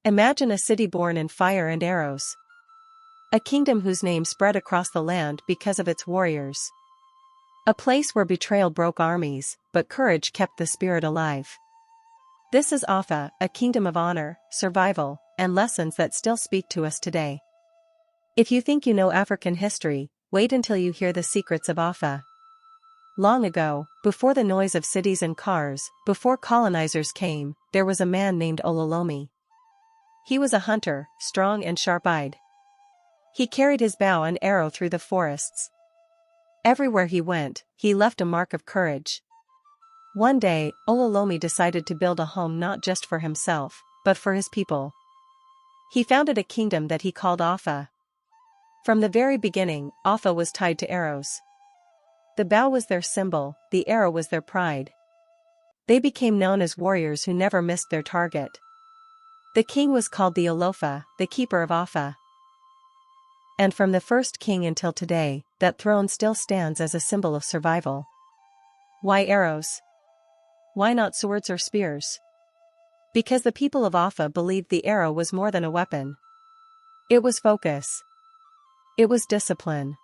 Imagine a city born in fire and arrows. A kingdom whose name spread across the land because of its warriors. A place where betrayal broke armies, but courage kept the spirit alive. This is Offa, a kingdom of honor, survival, and lessons that still speak to us today. If you think you know African history, wait until you hear the secrets of Offa. Long ago, before the noise of cities and cars, before colonizers came, there was a man named Orile. He was a hunter, strong and sharp-eyed. He carried his bow and arrow through the forests. Everywhere he went, he left a mark of courage. One day, Orile decided to build a home not just for himself, but for his people. He founded a kingdom that he called Offa. From the very beginning, Offa was tied to arrows. The bow was their symbol, the arrow was their pride. They became known as warriors who never missed their target. The king was called the Olofa, the keeper of Offa. And from the first king until today, that throne still stands as a symbol of survival. Why arrows? Why not swords or spears? Because the people of Offa believed the arrow was more than a weapon. It was focus. It was discipline.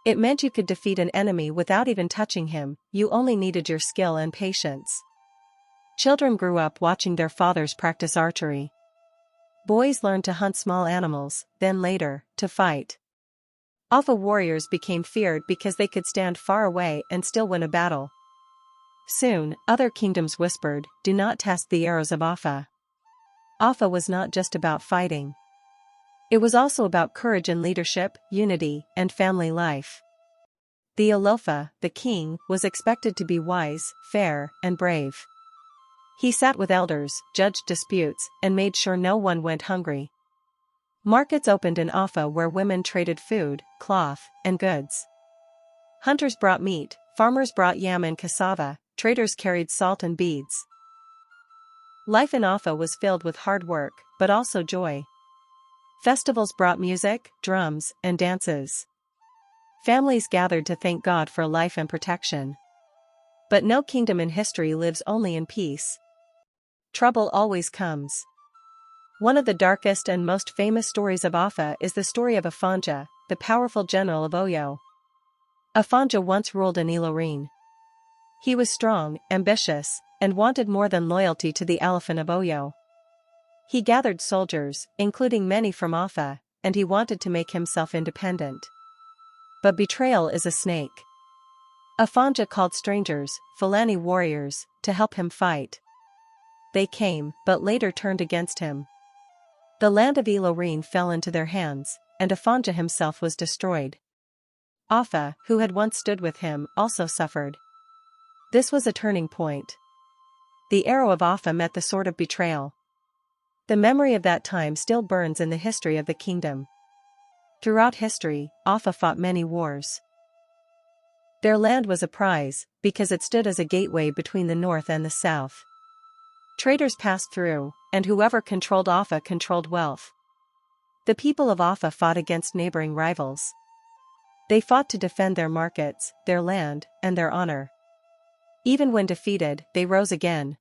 It meant you could defeat an enemy without even touching him, you only needed your skill and patience. Children grew up watching their fathers practice archery. Boys learned to hunt small animals, then later, to fight. Offa warriors became feared because they could stand far away and still win a battle. Soon, other kingdoms whispered, "Do not test the arrows of Offa." Offa was not just about fighting. It was also about courage and leadership, unity, and family life. The Olofa, the king, was expected to be wise, fair, and brave. He sat with elders, judged disputes, and made sure no one went hungry. Markets opened in Offa where women traded food, cloth, and goods. Hunters brought meat, farmers brought yam and cassava, traders carried salt and beads. Life in Offa was filled with hard work, but also joy. Festivals brought music, drums, and dances. Families gathered to thank God for life and protection. But no kingdom in history lives only in peace. Trouble always comes. One of the darkest and most famous stories of Offa is the story of Afanja, the powerful general of Oyo. Afanja once ruled in Ilorin. He was strong, ambitious, and wanted more than loyalty to the elephant of Oyo. He gathered soldiers, including many from Offa, and he wanted to make himself independent. But betrayal is a snake. Afanja called strangers, Fulani warriors, to help him fight. They came, but later turned against him. The land of Ilorin fell into their hands, and Afanja himself was destroyed. Offa, who had once stood with him, also suffered. This was a turning point. The arrow of Offa met the sword of betrayal. The memory of that time still burns in the history of the kingdom. Throughout history, Offa fought many wars. Their land was a prize, because it stood as a gateway between the north and the south. Traders passed through, and whoever controlled Offa controlled wealth. The people of Offa fought against neighboring rivals. They fought to defend their markets, their land, and their honor. Even when defeated, they rose again.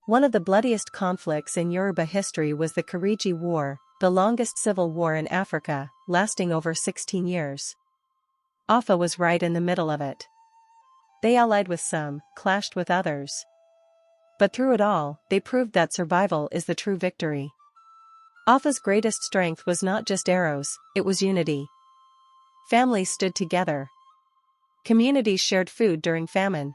One of the bloodiest conflicts in Yoruba history was the Kiriji War, the longest civil war in Africa, lasting over 16 years. Offa was right in the middle of it. They allied with some, clashed with others. But through it all, they proved that survival is the true victory. Offa's greatest strength was not just arrows, it was unity. Families stood together. Communities shared food during famine.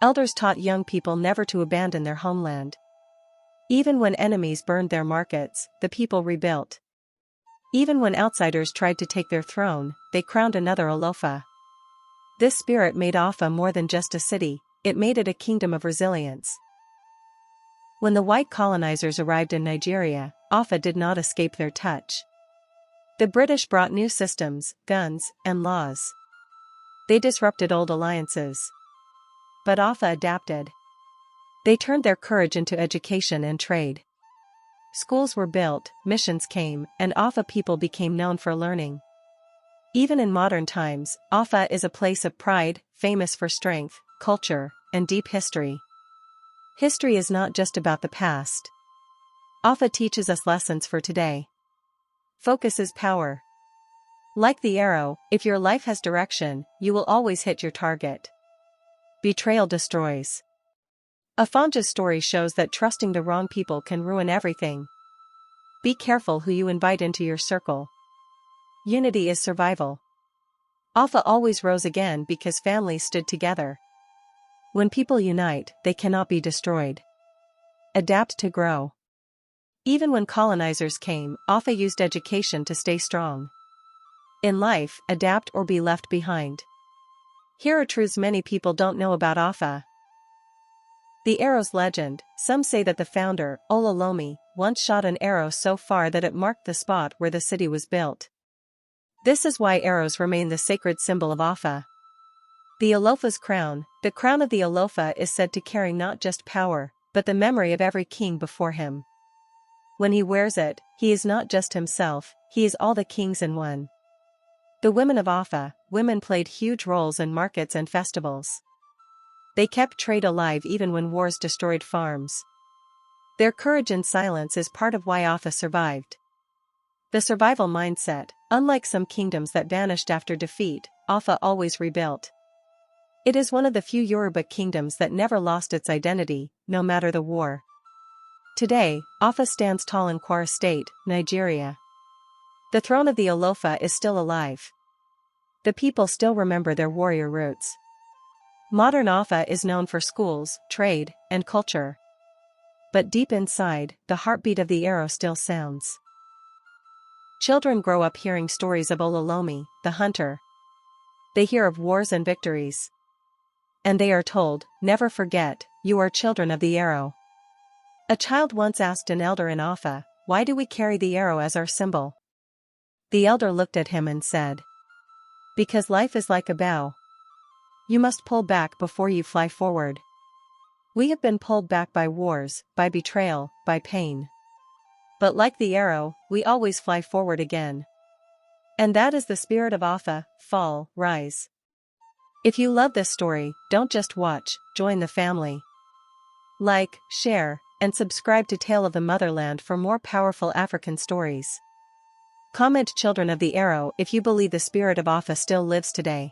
Elders taught young people never to abandon their homeland. Even when enemies burned their markets, the people rebuilt. Even when outsiders tried to take their throne, they crowned another Olofa. This spirit made Offa more than just a city, it made it a kingdom of resilience. When the white colonizers arrived in Nigeria, Offa did not escape their touch. The British brought new systems, guns, and laws. They disrupted old alliances. But Offa adapted. They turned their courage into education and trade. Schools were built, missions came, and Offa people became known for learning. Even in modern times, Offa is a place of pride, famous for strength, culture, and deep history. History is not just about the past. Offa teaches us lessons for today. Focus is power. Like the arrow, if your life has direction, you will always hit your target. Betrayal destroys. Afanja's story shows that trusting the wrong people can ruin everything. Be careful who you invite into your circle. Unity is survival. Offa always rose again because families stood together. When people unite, they cannot be destroyed. Adapt to grow. Even when colonizers came, Offa used education to stay strong. In life, adapt or be left behind. Here are truths many people don't know about Offa. The arrow's legend. Some say that the founder, Orile, once shot an arrow so far that it marked the spot where the city was built. This is why arrows remain the sacred symbol of Offa. The Olofa's crown. The crown of the Olofa is said to carry not just power, but the memory of every king before him. When he wears it, he is not just himself, he is all the kings in one. The women of Offa. Women played huge roles in markets and festivals. They kept trade alive even when wars destroyed farms. Their courage and silence is part of why Offa survived. The survival mindset. Unlike some kingdoms that vanished after defeat, Offa always rebuilt. It is one of the few Yoruba kingdoms that never lost its identity, no matter the war. Today, Offa stands tall in Kwara State, Nigeria. The throne of the Olofa is still alive. The people still remember their warrior roots. Modern Offa is known for schools, trade, and culture. But deep inside, the heartbeat of the arrow still sounds. Children grow up hearing stories of Orile, the hunter. They hear of wars and victories. And they are told, never forget, you are children of the arrow. A child once asked an elder in Offa, why do we carry the arrow as our symbol? The elder looked at him and said, because life is like a bow. You must pull back before you fly forward. We have been pulled back by wars, by betrayal, by pain. But like the arrow, we always fly forward again. And that is the spirit of Offa, fall, rise. If you love this story, don't just watch, join the family. Like, share, and subscribe to Tale of the Motherland for more powerful African stories. Comment Children of the Arrow if you believe the spirit of Offa still lives today.